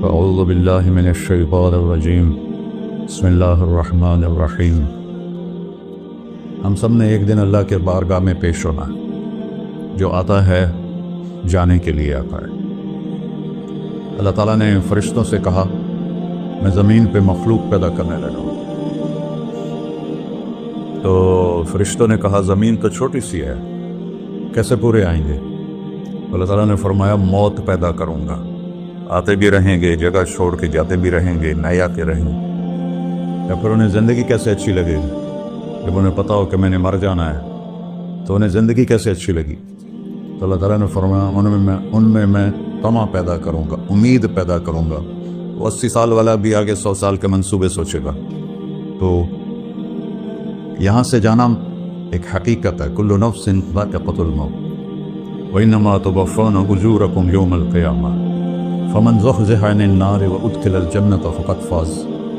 اعوذ باللہ من الشیطان الرجیم بسم اللہ الرحمن الرحیم۔ ہم سب نے ایک دن اللہ کے بارگاہ میں پیش ہونا ہے۔ جو آتا ہے جانے کے لیے آتا ہے۔ اللہ تعالیٰ نے فرشتوں سے کہا میں زمین پہ مخلوق پیدا کرنے لگا ہوں۔ تو فرشتوں نے کہا زمین تو چھوٹی سی ہے، کیسے پورے آئیں گے؟ اللہ تعالیٰ نے فرمایا موت پیدا کروں گا، آتے بھی رہیں گے، جگہ چھوڑ کے جاتے بھی رہیں گے، نئے آتے رہیں گے۔ یا پھر انہیں زندگی کیسے اچھی لگے گی؟ جب انہیں پتا ہو کہ میں نے مر جانا ہے تو انہیں زندگی کیسے اچھی لگی؟ تو اللہ تعالیٰ نے فرمایا ان میں میں طمع پیدا کروں گا، امید پیدا کروں گا۔ وہ 80 سال والا بھی آگے 100 سال کے منصوبے سوچے گا۔ تو یہاں سے جانا ایک حقیقت ہے، کل نفس ذائقۃ الموت وانما توفون اجورکم یوم القیامہ فمن زحزح عن النار وادخل الجنة فقد فاز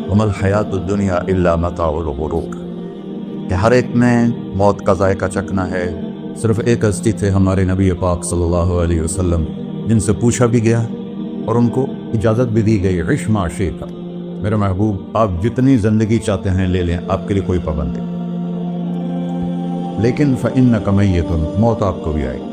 وما الحیاۃ الدنیا الا متاع الغرور۔ کہ ہر ایک نے موت کا ذائقہ چکھنا ہے۔ صرف ایک ہستی تھے ہمارے نبی پاک صلی اللہ علیہ وسلم، جن سے پوچھا بھی گیا اور ان کو اجازت بھی دی گئی، عش ما شئت، میرے محبوب آپ جتنی زندگی چاہتے ہیں لے لیں، آپ کے لیے کوئی پابندی، لیکن فإنک میت، موت آپ کو بھی آئے گی۔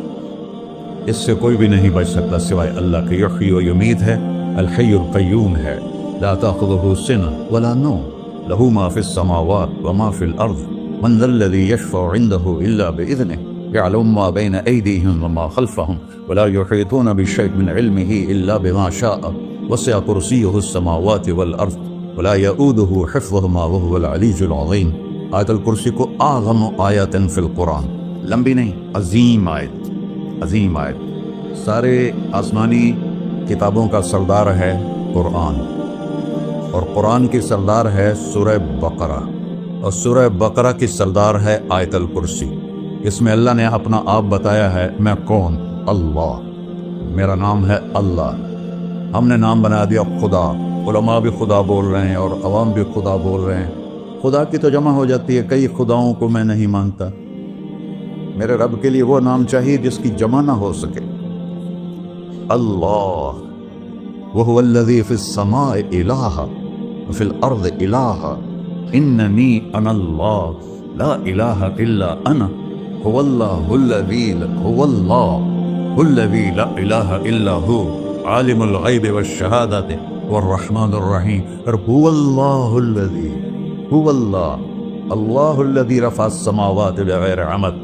اس سے کوئی بھی نہیں بچ سکتا سوائے اللہ کے۔ یحیی و یمیت ہے، الحی القیوم ہے، لا تأخذہ سنہ ولا نوم، لہ ما فی السماوات وما فی الارض، من ذا الذی یشفع عنده الا بإذنہ، يعلم ما بين أيديهم وما خلفهم ولا يحيطون بشيء من علمه إلا بما شاء وسع كرسيه السماوات والأرض ولا يؤوده حفظهما وهو العلي العظيم۔ آیت الکرسی کو اعظم آیت فی القرآن، لمبی نہیں، عظیم آیت، عظیم آیت۔ سارے آسمانی کتابوں کا سردار ہے قرآن، اور قرآن کی سردار ہے سورہ بقرہ، اور سورہ بقرہ کی سردار ہے آیت الکرسی۔ اس میں اللہ نے اپنا آپ بتایا ہے، میں کون؟ اللہ، میرا نام ہے اللہ۔ ہم نے نام بنا دیا خدا۔ علماء بھی خدا بول رہے ہیں اور عوام بھی خدا بول رہے ہیں۔ خدا کی تو جمع ہو جاتی ہے، کئی خداؤں کو میں نہیں مانتا۔ میرے رب کے لیے وہ نام چاہیے جس کی جمع نہ ہو سکے۔ اللہ وہو الذی فی السماء الہ وفی الارض الہ اننی انا اللہ لا الہ الا انا هو الله الذي لا إله إلا هو عالم الغيب والشهادة والرحمن الرحيم۔ هو الله الذي رفع السماوات بغير عمد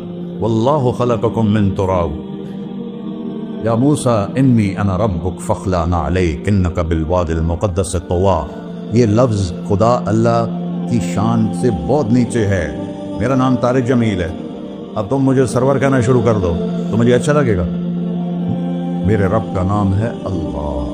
والله خلقكم من تراب۔ يا موسى إني أنا ربك فاخلع عليك إنك بالوادي المقدس طوى۔ یہ لفظ خدا اللہ کی شان سے بہت نیچے ہے۔ میرا نام طارق جمیل ہے، اب تم مجھے سرور کہنا شروع کر دو تو مجھے اچھا لگے گا؟ میرے رب کا نام ہے اللہ،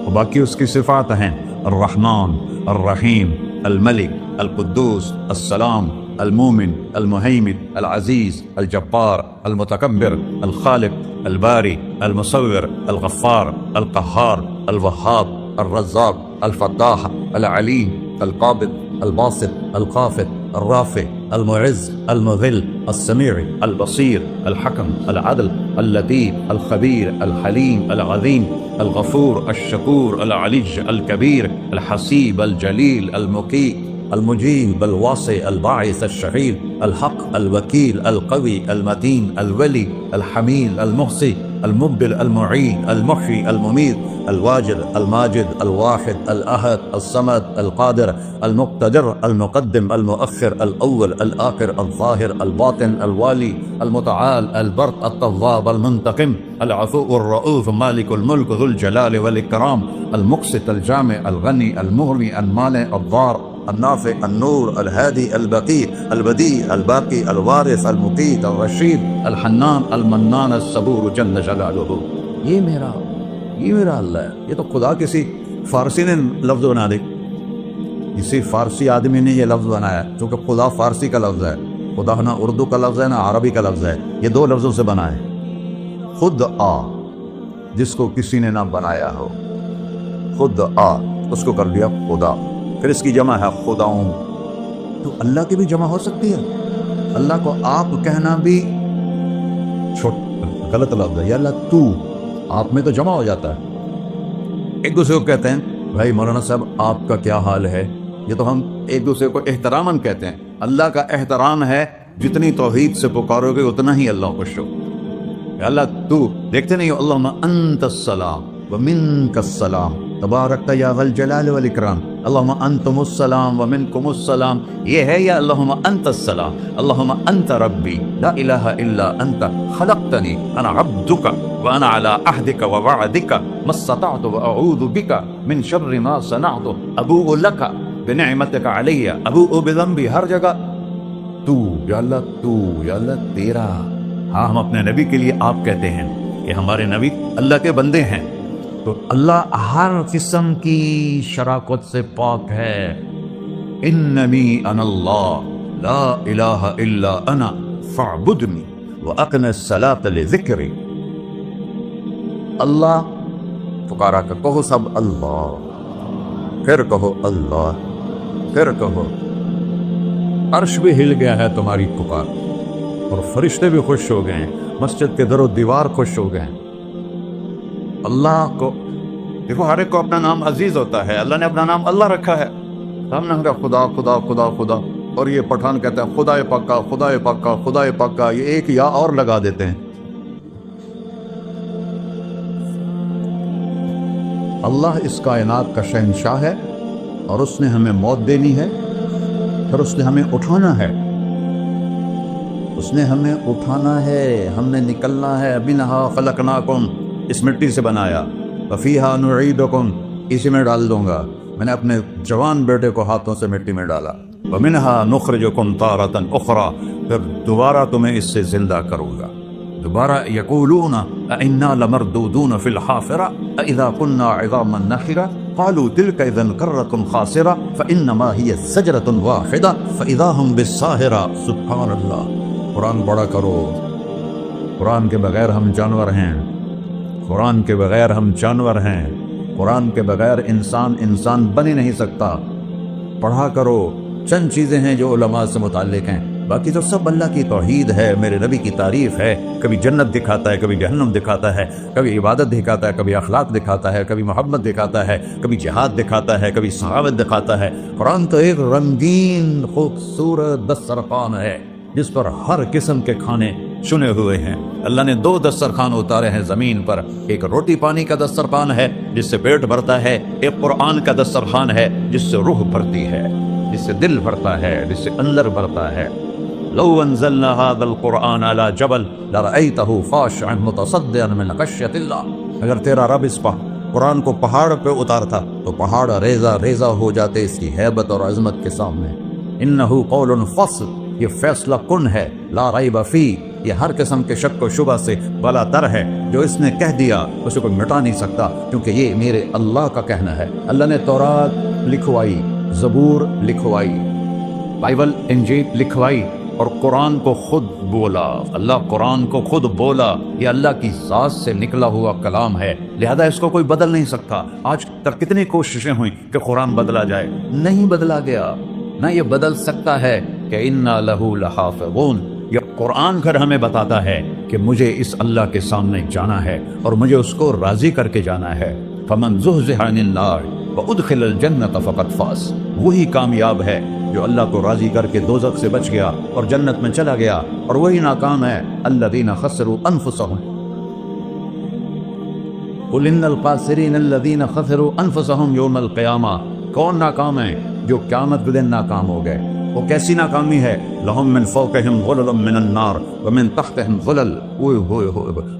اور باقی اس کی صفات ہیں الرحمن، الرحیم، الملک، القدوس، السلام، المومن، المہیمن، العزیز، الجبار، المتکبر، الخالق، الباری، المصور، الغفار، القہار، الوہاب، الرزاق، الفتاح، العلیم، القابض، الباسط، الخافض، الرافع، المعز، المذل، السميع، البصير، الحكم، العدل، اللطيف، الخبير، الحليم، العظيم، الغفور، الشكور، العلي الكبير، الحسيب، الجليل، المقيت، المجيب، الواسع، الباعث، الشهيد، الحق، الوكيل، القوي، المتين، الولي، الحميد، المحصي، المبدل، المعين، المحيي، المميت، الواجد، الماجد، الواحد، الأحد، الصمد، القادر، المقتدر، المقدم، المؤخر، الأول، الآخر، الظاهر، الباطن، الوالي، المتعال، البر، التواب، المنتقم، العفو، الرؤوف، مالك الملك، ذو الجلال والإكرام، المقسط، الجامع، الغني، المغني، المانع، الضار، النافع، النور، الهادي، البقي، البديع، الباقي، الوارث، المقيت، الرشيد، الحنان، المنان، الصبور جل جلالہ۔ یہ میرا اللہ ہے۔ یہ تو خدا کسی فارسی نے لفظ بنا دی، کسی فارسی آدمی نے یہ لفظ بنایا، چونکہ خدا فارسی کا لفظ ہے، خدا نہ اردو کا لفظ ہے نہ عربی کا لفظ ہے، یہ دو لفظوں سے بنا ہے۔ خود آ، جس کو کسی نے نہ بنایا ہو، خود آ، اس کو کر دیا خدا۔ پھر اس کی جمع ہے خداؤں، تو اللہ کی بھی جمع ہو سکتی ہے۔ اللہ کو آپ کہنا بھی غلط لفظ ہے، یا اللہ تو، آپ میں تو جمع ہو جاتا ہے، ایک دوسرے کو کہتے ہیں بھائی مولانا صاحب آپ کا کیا حال ہے، یہ تو ہم ایک دوسرے کو احتراماً کہتے ہیں۔ اللہ کا احترام ہے جتنی توحید سے پکارو گے اتنا ہی اللہ خوش ہو۔ اللہ تو دیکھتے نہیں ہو، اللہم انت السلام ومنک السلام تبارکت یا ذا الجلال والاکرام، اللہم انتم السلام ومنکم السلام، یہ ہے یا اللہم انت السلام، اللہم انت ربی لا الہ الا انت خلقتنی انا عبدک وانا علی عہدک ووعدک ما استطعت واعوذ بک من شر ما صنعت ابوء لک بنعمتک علی ابوء بذنبی، ہر جگہ تو یا اللہ تیرا۔ ہاں ہم اپنے نبی کے لیے آپ کہتے ہیں کہ ہمارے نبی اللہ کے بندے ہیں، تو اللہ ہر قسم کی شراکت سے پاک ہے۔ اننی انا اللہ لا الہ الا انا فاعبدنی واقم الصلاۃ لذکری۔ اللہ پکارا کہ کہو سب اللہ، پھر کہو اللہ، پھر کہو۔ عرش بھی ہل گیا ہے تمہاری پکار، اور فرشتے بھی خوش ہو گئے ہیں، مسجد کے در و دیوار خوش ہو گئے ہیں۔ اللہ کو دیکھو، ہر ایک کو اپنا نام عزیز ہوتا ہے، اللہ نے اپنا نام اللہ رکھا ہے۔ ہم نے کہا خدا خدا خدا خدا، اور یہ پٹھان کہتا ہے خدا پاکا خدا پاکا خدا پاکا، یہ ایک یا اور لگا دیتے ہیں۔ اللہ اس کائنات کا شہنشاہ ہے، اور اس نے ہمیں موت دینی ہے، پھر اس نے ہمیں اٹھانا ہے، اس نے ہمیں اٹھانا ہے، ہم نے نکلنا ہے۔ منہا خلقناکم، اس مٹی سے بنایا، وفیہا نعیدکم، اسی میں ڈال دوں گا۔ میں نے اپنے جوان بیٹے کو ہاتھوں سے مٹی میں ڈالا۔ ومنہا نخرجکم تارۃ اخری، پھر دوبارہ تمہیں اس سے زندہ کروں گا۔ دوبارہ یقولون انا لمردودون فی الحافرہ اذا كنا عظاما نخرہ قالوا تلك اذا کرۃ خاسرہ فانما هي زجرۃ واحدہ فاذا هم بالساہرہ۔ سبحان اللہ۔ قرآن پڑھا کرو، قرآن کے بغیر ہم جانور ہیں، قرآن کے بغیر ہم جانور ہیں، قرآن کے بغیر انسان بن ہی نہیں سکتا۔ پڑھا کرو، چند چیزیں ہیں جو علماء سے متعلق ہیں، باقی تو سب اللہ کی توحید ہے، میرے نبی کی تعریف ہے۔ کبھی جنت دکھاتا ہے، کبھی جہنم دکھاتا ہے، کبھی عبادت دکھاتا ہے، کبھی اخلاق دکھاتا ہے، کبھی محبت دکھاتا ہے، کبھی جہاد دکھاتا ہے، کبھی سخاوت دکھاتا ہے۔ قرآن تو ایک رنگین خوبصورت دسترخوان ہے جس پر ہر قسم کے کھانے چنے ہوئے ہیں۔ اللہ نے 2 دسترخوان اتارے ہیں زمین پر، ایک روٹی پانی کا دسترخوان ہے جس سے پیٹ بھرتا ہے، ایک قرآن کا دسترخوان ہے جس سے روح بھرتی ہے، جس سے دل بھرتا ہے، جس سے اندر بھرتا ہے۔ لو انزلنا هذا القرآن على جبل لرأيته خاشعا متصدعا من خشية اللہ، اگر تیرا رب اس قرآن کو پہاڑ پہ اتارتا تو پہاڑ ریزہ ریزہ ہو جاتے اس کی ہیبت اور عظمت کے سامنے۔ انه قول فصل، یہ فیصلہ کن ہے، لا ریب فیہ، یہ ہر قسم کے شک و شبہ سے بلا تر ہے۔ جو اس نے کہہ دیا اسے کوئی مٹا نہیں سکتا، کیونکہ یہ میرے اللہ کا کہنا ہے۔ اللہ نے تورات لکھوائی، زبور لکھوائی، بائبل انجیل لکھوائی، اور قرآن کو خود بولا۔ اللہ قرآن کو خود بولا، یہ اللہ کی ذات سے نکلا ہوا کلام ہے، لہذا اس کو کوئی بدل نہیں سکتا۔ آج تک کتنی کوششیں ہوئیں کہ قرآن بدلا جائے، نہیں بدلا گیا، نہ یہ بدل سکتا ہے کہ انا لہو لحافظون۔ یہ قرآن گھر ہمیں بتاتا ہے کہ مجھے اس اللہ کے سامنے جانا ہے اور مجھے اس کو راضی کر کے جانا ہے۔ فمن زحزح عن النار وادخل الجنۃ فقد فاز، وہی کامیاب ہے جو اللہ کو راضی کر کے دوزخ سے بچ گیا اور جنت میں چلا گیا، اور وہی ناکام ہے الذین خسروا انفسهم۔ قل ان الخاسرین الذین خسروا انفسهم یوم القیامہ، کون ناکام ہے؟ جو قیامت کے دن ناکام ہو گئے۔ وہ کیسی ناکامی ہے؟ لہم من فوقہم ظلل من النار ومن تحتہم ظلل،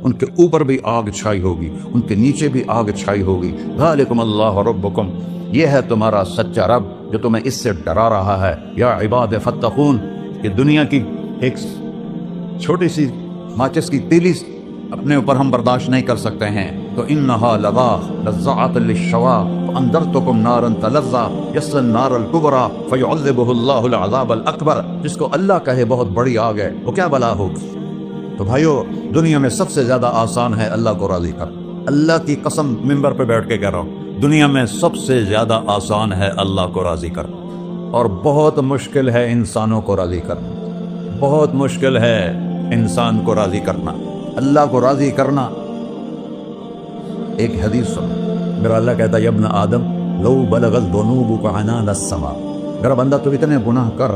ان کے اوپر بھی آگ چھائی ہوگی، ان کے نیچے بھی آگ چھائی ہوگی۔ ذالکم اللہ ربکم، یہ ہے تمہارا سچا رب جو تمہیں اس سے ڈرا رہا ہے۔ یا عباد فتقون، کہ دنیا کی ایک چھوٹی سی ماچس کی تیلی اپنے اوپر ہم برداشت نہیں کر سکتے ہیں، تو انہا لظا لزعۃ للشوا فانذرتکم نارا تلظا یصلی النار الکبری فیعذبہ اللہ العذاب الاکبر۔ جس کو اللہ کہے بہت بڑی آگ ہے، وہ کیا بلا ہوگی؟ تو بھائیو، دنیا میں سب سے زیادہ آسان ہے اللہ کو راضی کر۔ اللہ کی قسم ممبر پہ بیٹھ کے کہہ رہا ہوں، دنیا میں سب سے زیادہ آسان ہے اللہ کو راضی کر، اور بہت مشکل ہے انسانوں کو راضی کرنا، بہت مشکل ہے انسان کو راضی کرنا۔ اللہ کو راضی کرنا، ایک حدیث سنو، میرا اللہ کہتا ہے ابن آدم لو بلغت ذنوبک عنان السما، میرا بندہ تو اتنے گناہ کر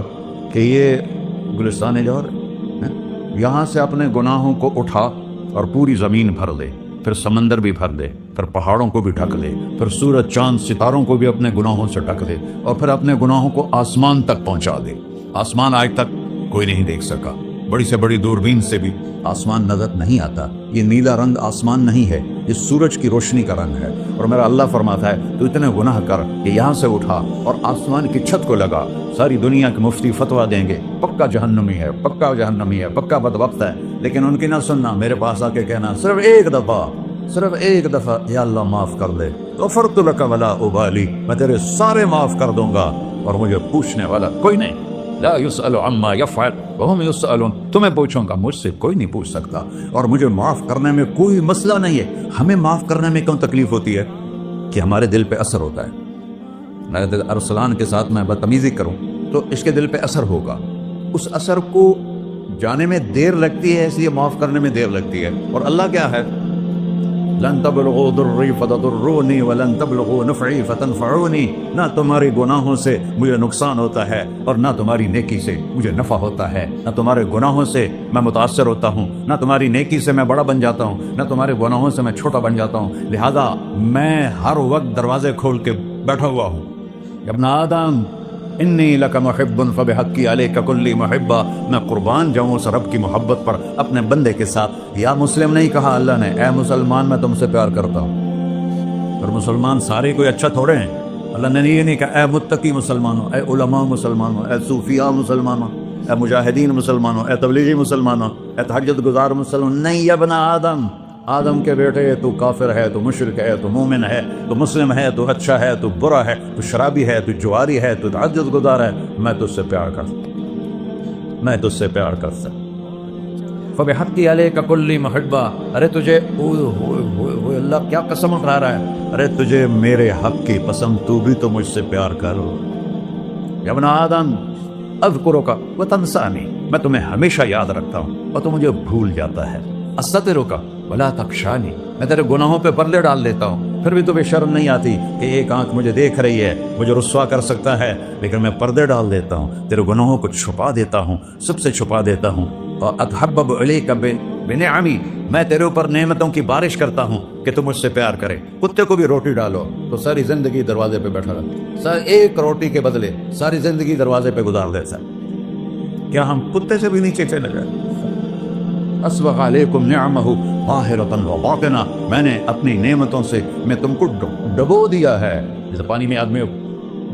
کہ یہ گلستان جوہر یہاں سے اپنے گناہوں کو اٹھا اور پوری زمین بھر دے، پھر سمندر بھی بھر دے، پھر پہاڑوں کو بھی ڈھک لے، پھر سورج چاند ستاروں کو بھی اپنے گناہوں سے ڈھک دے، اور پھر اپنے گناہوں کو آسمان تک پہنچا دے۔ آسمان آج تک کوئی نہیں دیکھ سکا، بڑی سے بڑی دوربین سے بھی آسمان نظر نہیں آتا۔ یہ نیلا رنگ آسمان نہیں ہے، یہ سورج کی روشنی کا رنگ ہے۔ اور میرا اللہ فرماتا ہے تو اتنے گناہ کر کہ یہاں سے اٹھا اور آسمان کی چھت کو لگا، ساری دنیا کے مفتی فتویٰ دیں گے پکا جہنمی ہے، پکا جہنمی ہے، پکا بدبخت ہے، لیکن ان کی نہ سننا، میرے پاس آ کے کہنا صرف ایک دفعہ یا اللہ معاف کر دے، غفرت لک ولا ابالی، میں تیرے سارے معاف کر دوں گا اور مجھے پوچھنے والا کوئی نہیں۔ لا يسأل عما يفعل وهم يسألون، تمہیں پوچھوں گا، مجھ سے کوئی نہیں پوچھ سکتا، اور مجھے معاف کرنے میں کوئی مسئلہ نہیں ہے۔ ہمیں معاف کرنے میں کیوں تکلیف ہوتی ہے؟ کہ ہمارے دل پہ اثر ہوتا ہے۔ اگر ارسلان کے ساتھ میں بدتمیزی کروں تو اس کے دل پہ اثر ہوگا، اس اثر کو جانے میں دیر لگتی ہے، اس لیے معاف کرنے میں دیر لگتی ہے۔ اور اللہ کیا ہے؟ لن تبلغوا ضرری فتضرونی ولن تبلغوا نفعی فتنفعونی، نہ تمہارے گناہوں سے مجھے نقصان ہوتا ہے اور نہ تمہاری نیکی سے مجھے نفع ہوتا ہے۔ نہ تمہارے گناہوں سے میں متاثر ہوتا ہوں، نہ تمہاری نیکی سے میں بڑا بن جاتا ہوں، نہ تمہارے گناہوں سے میں چھوٹا بن جاتا ہوں، لہذا میں ہر وقت دروازے کھول کے بیٹھا ہوا ہوں۔ ابن آدم انی لک محب فبحقی علیک کلی محبہ، میں قربان جاؤں اس رب کی محبت پر اپنے بندے کے ساتھ۔ یا مسلم نہیں کہا اللہ نے، اے مسلمان میں تم سے پیار کرتا ہوں۔ اور مسلمان سارے کوئی اچھا تھوڑے ہیں، اللہ نے یہ نہیں کہا اے متقی مسلمانوں، اے علماء مسلمانوں، اے صوفیاء مسلمانوں، اے مجاہدین مسلمانوں، اے تبلیغی مسلمانوں، اے تہجد گزار مسلمان، نہیں ابن آدم، آدم کے بیٹے، تو کافر ہے، تو مشرک ہے، تو مومن ہے، تو مسلم ہے، تو اچھا ہے، تو برا ہے، تو شرابی ہے، تو جواری ہے، تو تہجد گزار ہے، میں تجھ سے پیار کرتا، میں تجھ سے پیار کرتا۔ فبحقی علیک کلی محبہ، ارے تجھے اللہ کیا قسم اٹھا رہا ہے، ارے تجھے میرے حق کی قسم، تو بھی تو مجھ سے پیار کر۔ یا ابن آدم اذکرک وتنسانی، میں تمہیں ہمیشہ یاد رکھتا ہوں اور تو مجھے بھول جاتا ہے۔ استترک ولا تخشانی، میں تیرے گناہوں پہ پردے ڈال دیتا ہوں، پھر بھی تمہیں شرم نہیں آتی کہ ایک آنکھ مجھے دیکھ رہی ہے، مجھے رسوا کر سکتا ہے، لیکن میں پردے ڈال دیتا ہوں، تیرے گناہوں کو چھپا دیتا ہوں، سب سے چھپا دیتا ہوں۔ اور اتحبب الیک بنعمی، میں تیرے اوپر نعمتوں کی بارش کرتا ہوں کہ تم مجھ سے پیار کرے۔ کتے کو بھی روٹی ڈالو تو ساری زندگی دروازے پہ بیٹھا رہتا، ایک روٹی کے بدلے ساری زندگی دروازے پہ گزار دیتا۔ کیا ہم کتے سے بھی نیچے چلے گئے؟ اسبغ علیکم نعمہ ظاہرۃ و باطنہ، میں نے اپنی نعمتوں سے میں تم کو ڈبو دیا ہے۔ جیسے پانی میں آدمی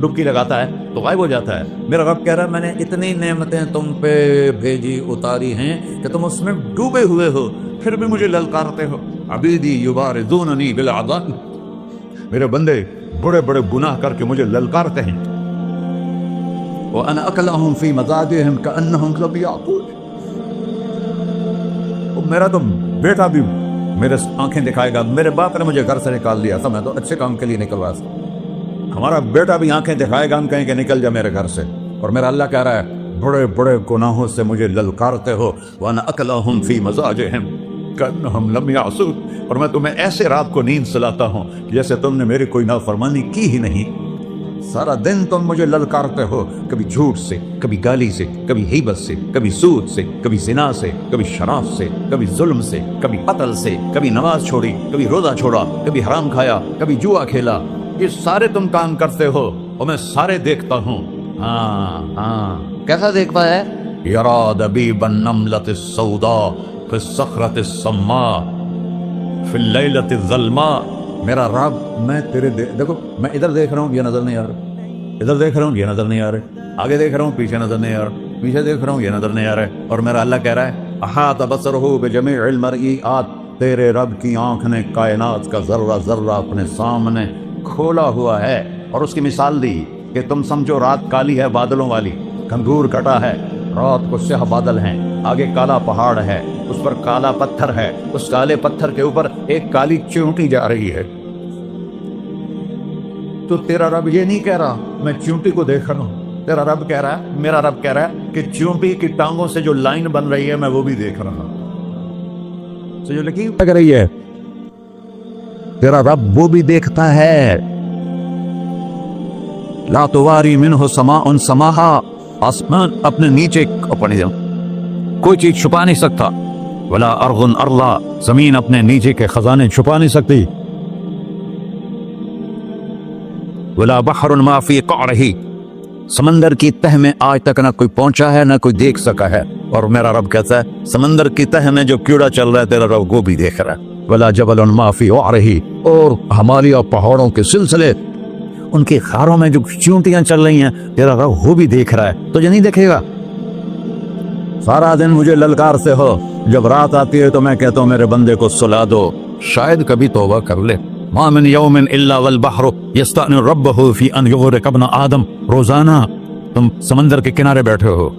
ڈبکی لگاتا ہے تو غائب ہو جاتا ہے، میرا رب کہہ رہا ہے میں نے اتنی نعمتیں تم پہ بھیجی، اتاری ہیں کہ تم اس میں ڈوبے ہوئے ہو، پھر بھی مجھے للکارتے ہو۔ عبیدی یبارزوننی بالعذاب، میرے بندے بڑے بڑے گناہ کر کے مجھے للکارتے ہیں۔ وَأَنَا أَكْلَهُمْ فِي مَضَاجِعِهِمْ كَأَنَّهُمْ لَمْ يَعْقُلُونَ، میرا تو بیٹا بھی میرے آنکھیں دکھائے گا، میرے باپ نے مجھے گھر سے نکال دیا تھا، میں تو اچھے کام کے لیے نکلوا تھا، ہمارا بیٹا بھی آنکھیں دکھائے گا، ہم کہیں کہ نکل جا میرے گھر سے۔ اور میرا اللہ کہہ رہا ہے بڑے بڑے گناہوں سے مجھے للکارتے ہو۔ وَأَنَا أَكْلَهُمْ فِي مَضَاجِعِهِمْ كَأَنَّهُمْ لَمْ يَعْصُونَ، اور میں تمہیں ایسے رات کو نیند سلاتا ہوں جیسے تم نے میری کوئی نافرمانی کی ہی نہیں۔ سارا دن تم مجھے للکارتے ہو، کبھی جھوٹ سے، کبھی گالی سے، کبھی غیبت سے، کبھی سود سے، کبھی زنا سے، کبھی شراب سے، کبھی ظلم سے، کبھی قتل سے، کبھی نماز چھوڑی، کبھی روزہ چھوڑا، کبھی حرام کھایا، کبھی جوا کھیلا۔ یہ سارے تم کام کرتے ہو اور میں سارے دیکھتا ہوں۔ ہاں کیسا دیکھتا ہے؟ یرا دبیب النملۃ السوداء فی الصخرۃ الصماء فی اللیلۃ الظلماء، میرا رب میں تیرے دیکھو، میں ادھر دیکھ رہا ہوں یہ نظر نہیں آ رہا، ادھر دیکھ رہا ہوں یہ نظر نہیں آ رہا، آگے دیکھ رہا ہوں پیچھے نظر نہیں آ رہا، پیچھے دیکھ رہا ہوں یہ نظر نہیں آ رہا، اور میرا اللہ کہہ رہا ہے احاط بصرہ بجمیع المرئیات، تیرے رب کی آنکھ نے کائنات کا ذرہ ذرہ اپنے سامنے کھولا ہوا ہے۔ اور اس کی مثال دی کہ تم سمجھو رات کالی ہے بادلوں والی، گھنگور کٹا ہے، رات کو سیاہ بادل ہیں، آگے کالا پہاڑ ہے، اس پر کالا پتھر ہے، اس کالے پتھر کے اوپر ایک کالی چیونٹی جا رہی ہے۔ تو تیرا رب یہ نہیں کہہ رہا میں چیونٹی کو دیکھ رہا ہوں، تیرا رب کہہ رہا ہے، میرا رب کہہ رہا ہے کہ چیونٹی کی ٹانگوں سے جو لائن بن رہی ہے میں وہ بھی دیکھ رہا ہوں، جو لکیر لگ رہی ہے تیرا رب وہ بھی دیکھتا ہے. لا تواری منہ سماء سماہا، آسمان اپنے نیچے کوئی چیز چھپا نہیں سکتا. ولا ارض ارضا، زمین اپنے نیچے کے خزانے چھپا نہیں سکتی. ولا بحر ما فی قعرہ، سمندر کی تہ میں آج تک نہ کوئی پہنچا ہے نہ کوئی دیکھ سکا ہے. اور میرا رب کہتا ہے سمندر کی تہ میں جو کیڑا چل رہا ہے تیرا رب وہ بھی دیکھ رہا ہے. ولا جبل ما فی وعرہ، اور ہمالیہ پہاڑوں کے سلسلے، ان کی خاروں میں جو چونٹیاں چل رہی ہیں تیرا رب وہ بھی دیکھ رہا ہے. تجھے نہیں دیکھے گا؟ سارا دن مجھے للکارتے ہو، جب رات آتی ہے تو میں کہتا ہوں میرے بندے کو سلا دو، شاید کبھی توبہ کر لے. ما من یوم الا والبحر یستأنی ربہ فی ان یغرق ابن آدم. روزانہ تم سمندر کے کنارے بیٹھے ہو،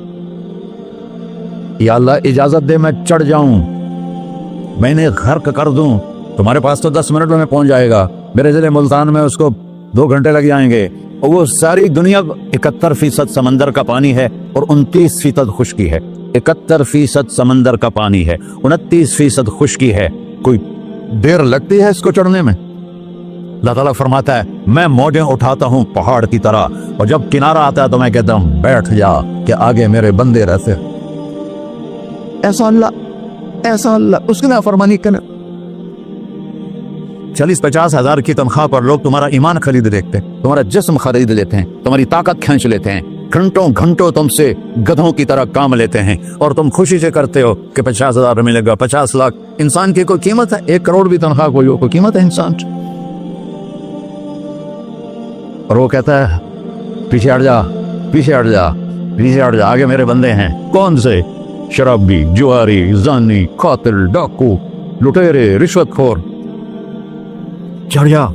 یا اللہ اجازت دے میں چڑھ جاؤں، میں نے غرق کر دوں. تمہارے پاس تو 10 منٹ میں پہنچ جائے گا، میرے ضلع ملتان میں اس کو 2 گھنٹے لگ جائیں گے. اور وہ ساری دنیا 71% سمندر کا پانی ہے اور 29% خشکی ہے. 71% سمندر کا پانی ہے، 29% خشکی ہے. کوئی دیر لگتی ہے اس کو چڑھنے میں؟ اللہ تعالیٰ فرماتا ہے میں موجیں اٹھاتا ہوں پہاڑ کی طرح، اور جب کنارہ آتا ہے تو میں کہتا ہوں بیٹھ جا کہ آگے میرے بندے رہتے. ایسا اللہ اس کی نافرمانی کرنا. 40-50 ہزار کی تنخواہ پر لوگ تمہارا ایمان خرید لیتے ہیں، تمہارا جسم خرید لیتے ہیں، تمہاری طاقت کھینچ لیتے ہیں، گھنٹوں گھنٹوں تم سے گدھوں کی طرح کام لیتے ہیں، اور تم خوشی سے کرتے ہو کہ 50,000 ملے گا، 50 لاکھ. انسان کی کوئی قیمت ہے؟ 1 کروڑ بھی تنخواہ کوئی قیمت ہے انسان؟ اور وہ کہتا ہے پیچھے ہٹ جا، پیچھے ہٹ جا، پیچھے ہٹ جا، آگے میرے بندے ہیں. کون سے؟ شرابی، جواری، زانی، قاتل، ڈاکو، لٹیرے، رشوت خور. چڑھ جا.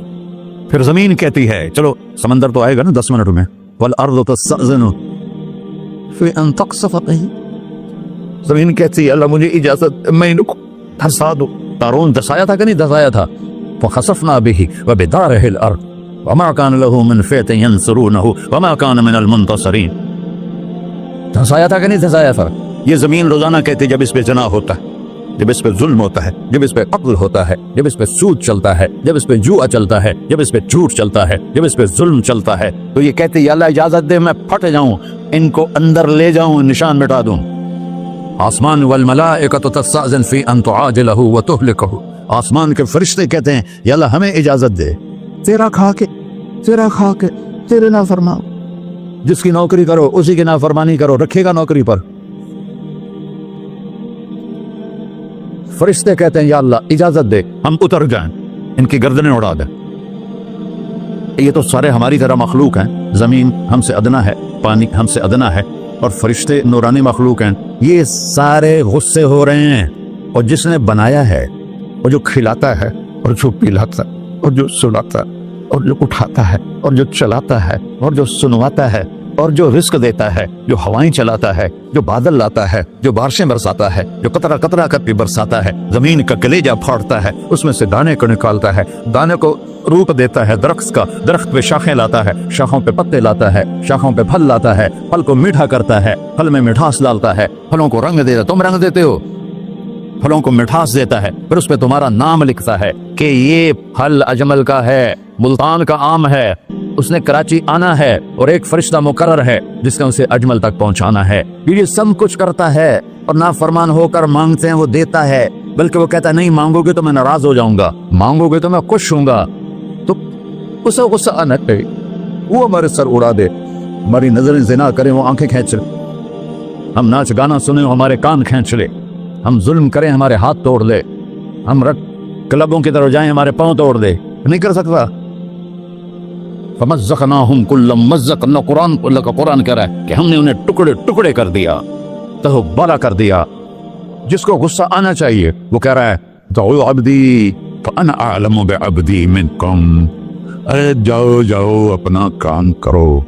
پھر زمین کہتی ہے چلو سمندر تو آئے گا نا 10 منٹ میں. والارض تستأذن فی ان تقصف بہ، زمین کہتی ہے اللہ مجھے اجازت، میں ان کو دھسا دو. قارون دھسایا تھا کہ نہیں دھسایا تھا؟ فخسفنا بہ وبدارہ الارض وما كان له من فئة ينصرونه وما كان من المنتصرين. دھسایا تھا کہ نہیں دھسایا تھا؟ یہ زمین روزانہ کہتی جب اس پہ زنا ہوتا ہے، جب اس پہ ظلم ہوتا ہے، جب اس پہ قتل ہوتا ہے، جب اس پہ سود چلتا ہے، جب اس پہ جوا چلتا ہے، جب اس پہ جھوٹ چلتا ہے، جب اس پہ ظلم چلتا ہے، تو یہ کہتے یا اللہ اجازت دے میں پھٹ جاؤں، ان کو اندر لے جاؤں، نشان مٹا دوں. آسمان والملائکۃ تستأذن فی ان تعاجلہ وتہلکہ، آسمان کے فرشتے کہتے ہیں یا اللہ ہمیں اجازت دے تیرا کھا کے تیرے نافرمان، جس کی نوکری کرو اسی کی نافرمانی کرو، رکھے گا نوکری پر. فرشتے کہتے ہیں یا اللہ اجازت دے ہم اتر جائیں، ان کی گردنیں اڑا دیں. یہ تو سارے ہماری طرح مخلوق ہیں، زمین ہم سے ادنا ہے، پانی ہم سے ادنا ہے، اور فرشتے نورانی مخلوق ہیں. یہ سارے غصے ہو رہے ہیں، اور جس نے بنایا ہے، اور جو کھلاتا ہے، اور جو پلاتا، اور جو سلاتا، اور جو اٹھاتا ہے، اور جو چلاتا ہے، اور جو سنواتا ہے، اور جو رزق دیتا ہے، جو ہوائیں چلاتا ہے، جو بادل لاتا ہے، جو بارشیں برساتا ہے، جو قطرہ قطرہ کر کے برساتا ہے، زمین کا کلیجہ پھاڑتا ہے، اس میں سے دانے کو نکالتا ہے، دانے کو روپ دیتا ہے درخت کا، درخت پہ شاخیں لاتا ہے، شاخوں پہ پتے لاتا ہے، شاخوں پہ پھل لاتا ہے، پھل کو میٹھا کرتا ہے، پھل میں مٹھاس ڈالتا ہے، پھلوں کو رنگ دیتا ہے. تم رنگ دیتے ہو، پھلوں کو مٹھاس دیتا ہے، پھر اس پہ تمہارا نام لکھتا ہے کہ یہ پھل اجمل کا ہے، ملتان کا آم ہے، اس نے کراچی آنا ہے، اور ایک فرشتہ مقرر ہے جس نے اسے اجمل تک پہنچانا ہے. یہ سب کچھ کرتا ہے، اور نافرمان ہو کر مانگتے ہیں وہ دیتا ہے، بلکہ وہ کہتا ہے نہیں مانگو گے تو میں ناراض ہو جاؤں گا، مانگو گے تو میں خوش ہوں گا. تو اسے غصہ آنا چاہیے، وہ ہمارے سر اڑا دے، ہماری نظریں زنا کریں وہ آنکھیں کھینچ لے، ہم ناچ گانا سنیں ہمارے کان کھینچ لے، ہم ظلم کریں ہمارے ہاتھ توڑ لے، ہم کلبوں کی طرف جائیں ہمارے پاؤں توڑ دے. نہیں کر سکتا. فمزقناہم کل ممزق، اللہ کا قرآن کہہ رہا ہے کہ ہم نے انہیں ٹکڑے ٹکڑے کر دیا، تہو بالا کر دیا. جس کو غصہ آنا چاہیے وہ کہہ رہا ہے دعو عبدی فانا اعلم بعبدی منکم، ارے جاؤ جاؤ اپنا کام کرو،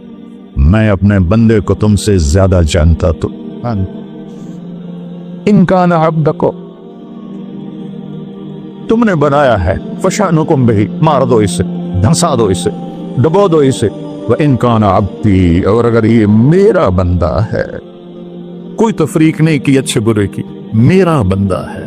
میں اپنے بندے کو تم سے زیادہ جانتا. تو ان کان عبدکو، تم نے بنایا ہے، فشانکم بہی، مار دو اسے، دھنسا دو اسے، ڈبو دو اسے. وَإِن كَانَ عَبْدِي، اور اگر یہ میرا بندہ ہے، کوئی تفریق نہیں کی اچھے برے کی، میرا بندہ ہے،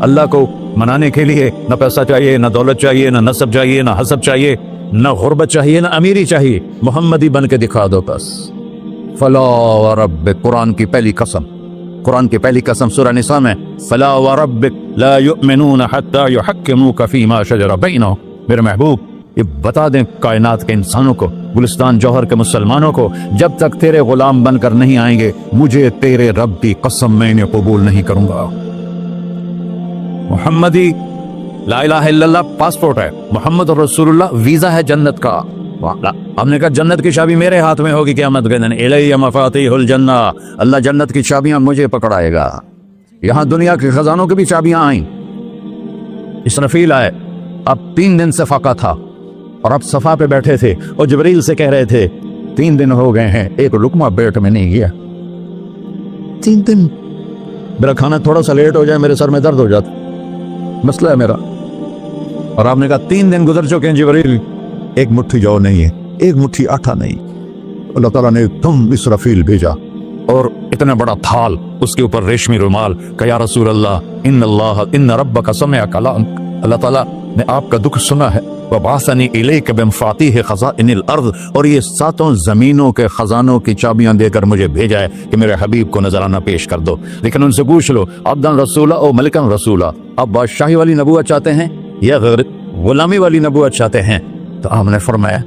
اللہ کو منانے کے لیے نہ پیسہ چاہیے، نہ دولت چاہیے، نہ نسب چاہیے، نہ حسب چاہیے، نہ غربت چاہیے، نہ امیری چاہیے، محمدی بن کے دکھا دو بس۔ فلا وربک، قرآن کی پہلی قسم، قرآن کی پہلی قسم سورہ نساء میں، فلا وربک لا یؤمنون حتی یحکموک فیما شجر بینہم، میرے محبوب یہ بتا دیں کائنات کے انسانوں کو، گلستان جوہر کے مسلمانوں کو، جب تک تیرے غلام بن کر نہیں آئیں گے مجھے تیرے رب کی قسم میں انہیں قبول نہیں کروں گا۔ محمدی لا الہ الا اللہ پاسپورٹ ہے، محمد رسول اللہ ویزا ہے جنت کا۔ ہم نے کہا جنت کی چابی میرے ہاتھ میں ہوگی قیامت کے دن، الی مفاتیح الجنہ، اللہ جنت کی چابیاں مجھے پکڑائے گا۔ یہاں دنیا کے خزانوں کی بھی چابیاں آئیں۔ اسرافیل آئے، اب 3 دن سے فاقہ تھا اور اب صفا پہ بیٹھے تھے اور جبریل سے کہہ رہے تھے 3 دن ہو گئے ہیں ایک لقمہ پیٹ میں نہیں گیا، 3 دن میرا کھانا تھوڑا سا لیٹ ہو جائے میرے سر میں درد ہو جاتا، مسئلہ ہے میرا۔ اور آپ نے کہا 3 دن گزر چکے ہیں جبریل، ایک مٹھی جو نہیں ہے، ایک مٹھی آٹا نہیں۔ اللہ تعالیٰ نے تم اسرافیل بھیجا اور اتنا بڑا تھال، اس کے اوپر ریشمی رومال، کہ یا رسول اللہ ان ربک سمع کلامک، اللہ تعالیٰ نے آپ کا دکھ سنا ہے، وبعثنی الیک بمفاتیح خزائن الارض، اور یہ 7 زمینوں کے خزانوں کی چابیاں دے کر مجھے بھیجا ہے کہ میرے حبیب کو نذرانہ پیش کر دو۔ لیکن ان سے پوچھ لو عبدن رسولہ او ملکن رسولہ، آپ بادشاہی والی نبوت چاہتے ہیں یا غلامی والی نبوت چاہتے ہیں؟ تو آپ نے فرمایا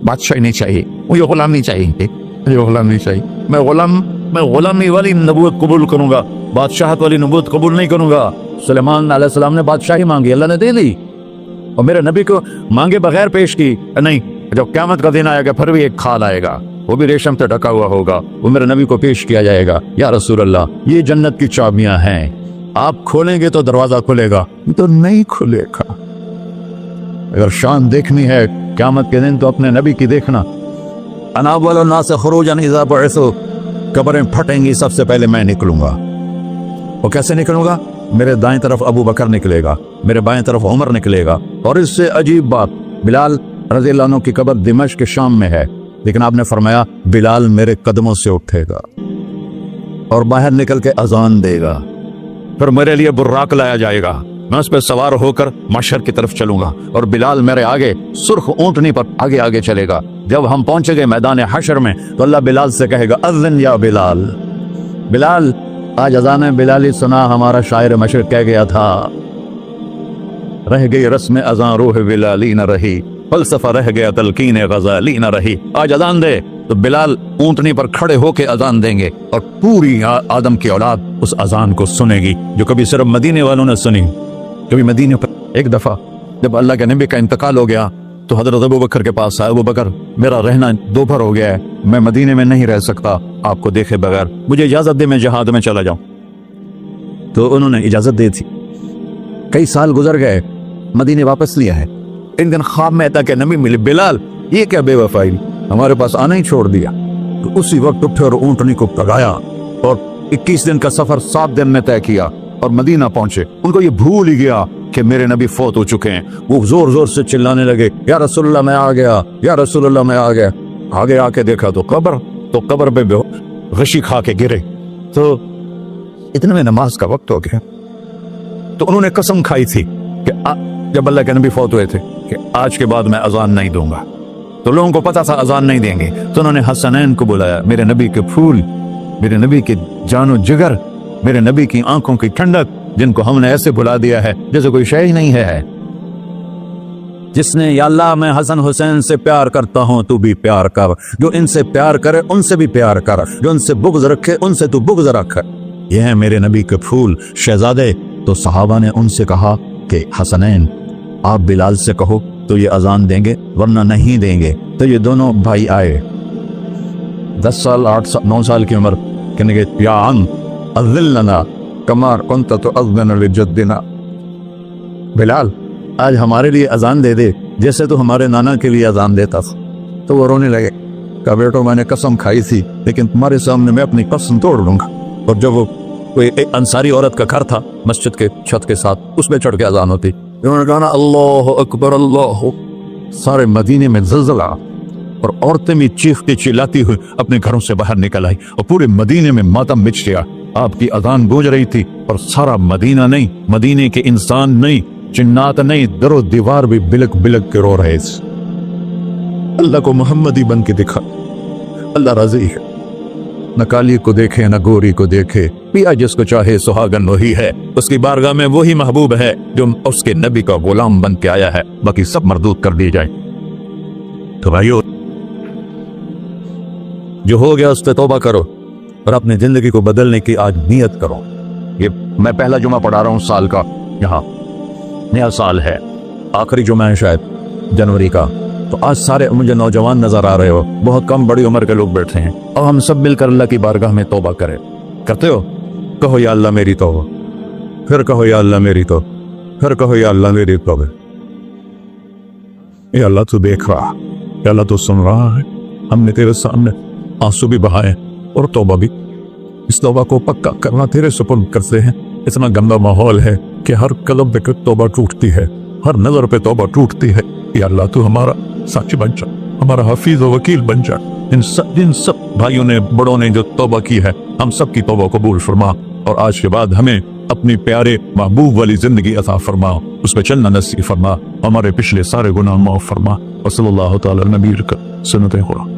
بادشاہی نہیں چاہیے، مجھے غلام نہیں چاہیے، مجھے غلام نہیں چاہیے، میں غلامی والی نبوت قبول کروں گا، بادشاہت والی نبوت قبول نہیں کروں گا۔ سلیمان علیہ السلام نے بادشاہی مانگی، اللہ نے دے دی، اور میرے نبی کو مانگے بغیر پیش کی نہیں۔ جب قیامت کا دن آئے گا پھر بھی ایک کھال آئے گا، وہ بھی ریشم سے ڈھکا ہوا ہوگا، وہ میرے نبی کو پیش کیا جائے گا، یا رسول اللہ یہ جنت کی چابیاں ہیں، آپ کھولیں گے تو دروازہ کھلے گا، تو نہیں کھلے گا۔ اگر شان دیکھنی ہے قیامت کے دن تو اپنے نبی کی دیکھنا۔ انا اول الناس خروجا اذا بعثوا، قبریں پھٹیں گی سب سے پہلے میں نکلوں گا۔ اور کیسے نکلوں گا؟ میرے دائیں طرف ابو بکر نکلے گا، میرے بائیں طرف عمر نکلے گا، اور اس سے عجیب بات، بلال رضی اللہ عنہ کی قبر دمشق کے شام میں ہے، لیکن آپ نے فرمایا بلال میرے قدموں سے اٹھے گا اور باہر نکل کے اذان دے گا، پھر میرے لیے براق لایا جائے گا، میں اس پہ سوار ہو کر محشر کی طرف چلوں گا، اور بلال میرے آگے سرخ اونٹنی پر آگے آگے چلے گا۔ جب ہم پہنچے گئے میدان حشر میں تو اللہ بلال سے کہے گا اذن یا بلال، بلال آج اذان بلالی سنا، ہمارا شاعر مشرق کہہ گیا تھا، رہ گئی رسم اذان روح بلالی نہ رہی، فلسفہ رہ گیا تلقین غزالی نہ رہی۔ آج اذان دے تو بلال اونٹنی پر کھڑے ہو کے اذان دیں گے، اور پوری آدم کی اولاد اس اذان کو سنے گی، جو کبھی صرف مدینے والوں نے سنی۔ کبھی مدینے پر ایک دفعہ جب اللہ کے نبی کا انتقال ہو گیا تو حضرت ابو بکر کے پاس آیا، ابو بکر میرا رہنا دوپہر ہو گیا ہے، میں مدینے میں نہیں رہ سکتا آپ کو دیکھے بغیر، مجھے اجازت دے میں جہاد میں چلا جاؤں۔ تو انہوں نے اجازت دی تھی۔ کئی سال گزر گئے، مدینے واپس لیا ہے، ایک دن خواب میں تھا کہ نبی ملے، بلال یہ کیا بے وفائی، ہمارے پاس آنا ہی چھوڑ دیا۔ تو اسی وقت اٹھے اور اونٹنی کو پگایا اور 21 دن کا سفر 7 دن میں طے کیا اور مدینہ پہنچے۔ ان کو یہ بھول ہی گیا کہ میرے نبی فوت ہو چکے ہیں، وہ زور زور سے چلانے لگے یا رسول اللہ میں آ گیا، یا رسول اللہ میں آ گیا۔ آگے آ کے دیکھا تو قبر پہ غشی کھا کے گرے، تو اتنے میں نماز کا وقت ہو گیا۔ تو انہوں نے قسم کھائی تھی کہ جب اللہ کے نبی فوت ہوئے تھے کہ آج کے بعد میں اذان نہیں دوں گا، تو لوگوں کو پتا تھا اذان نہیں دیں گے، تو انہوں نے حسنین کو بلایا، میرے نبی کے پھول، میرے نبی کے جان و جگر، میرے نبی کی آنکھوں کی ٹھنڈک، جن کو ہم نے ایسے بلا دیا ہے جیسے کوئی شے ہی نہیں ہے۔ جس نے یا اللہ میں حسن حسین سے پیار کرتا ہوں تو بھی پیار کر، جو ان سے پیار کرے ان سے بھی پیار کر، جو ان سے بغض رکھے ان سے تو بغض رکھ۔ یہ ہیں میرے نبی کے پھول شہزادے۔ تو صحابہ نے ان سے کہا کہ حسنین آپ بلال سے کہو تو یہ اذان دیں گے، ورنہ نہیں دیں گے۔ تو یہ دونوں بھائی آئے، 10 سال 8 سال 9 سال کی عمر، کہنے گے یا عم اذن لنا کما کنت تؤذن لجدنا، بلال آج ہمارے لیے اذان دے دے جیسے تو ہمارے نانا کے لیے اذان دیتا تھا۔ تو وہ رونے لگے، کہا بیٹو میں نے قسم کھائی تھی لیکن تمہارے سامنے میں اپنی قسم توڑ لوں گا۔ اور جب وہ کوئی ایک انصاری عورت کا گھر تھا مسجد کے چھت کے ساتھ، اس میں چڑھ کے اذان ہوتی، انہوں نے کہا نا اللہ اکبر اللہ، سارے مدینے میں زلزلہ، اور عورتیں بھی چیختی چلاتی ہوئی اپنے گھروں سے باہر نکل آئی اور پورے مدینے میں ماتم مچ گیا۔ آپ کی اذان گونج رہی تھی اور سارا مدینہ نہیں، مدینے کے انسان نہیں، جنات نہیں، در و دیوار بھی بلک بلک کے رو رہے تھے۔ اللہ کو محمدی بن کے دکھا، اللہ راضی ہے۔ نہ کالی کو دیکھے نہ گوری کو دیکھے، پیا جس کو چاہے سہاگن وہی ہے، اس کی بارگاہ میں وہی محبوب ہے جو اس کے نبی کا غلام بن کے آیا ہے، باقی سب مردود کر دی جائے۔ تو بھائیو، جو ہو گیا اس پہ توبہ کرو اور اپنی زندگی کو بدلنے کی آج نیت کرو۔ یہ میں پہلا جمعہ پڑھا رہا ہوں سال کا، یہاں نیا سال ہے، آخری جمعہ ہے شاید جنوری کا، تو آج سارے مجھے نوجوان نظر آ رہے ہو، بہت کم بڑی عمر کے لوگ بیٹھے ہیں، اور ہم سب مل کر اللہ کی بارگاہ میں توبہ کریں۔ کرتے ہو؟ کہو یا اللہ میری توبہ، پھر کہو یا اللہ میری توبہ، پھر کہو یا اللہ میری توبہ۔ اے اللہ تو دیکھ رہا، اے اللہ تو سن رہا ہے، ہم نے تیرے سامنے آنسو بھی بہائے اور توبہ بھی، اس توبہ کو پکا کرنا تیرے سپرد کرتے ہیں۔ اتنا گندا ماحول ہے کہ ہر قدم پہ توبہ ٹوٹتی ہے، ہر نظر پہ توبہ ٹوٹتی ہے۔ یا اللہ تو ہمارا سچ بن جا، ہمارا حفیظ و وکیل بن جا۔ جن سب بھائیوں نے بڑوں نے جو توبہ کی ہے، ہم سب کی توبہ قبول فرما، اور آج کے بعد ہمیں اپنی پیارے محبوب والی زندگی عطا فرما، اس پہ چلنا نصیب فرما، ہمارے پچھلے سارے گناہ معاف فرما۔ وصلی اللہ تعالی نبی کا سنت خدا۔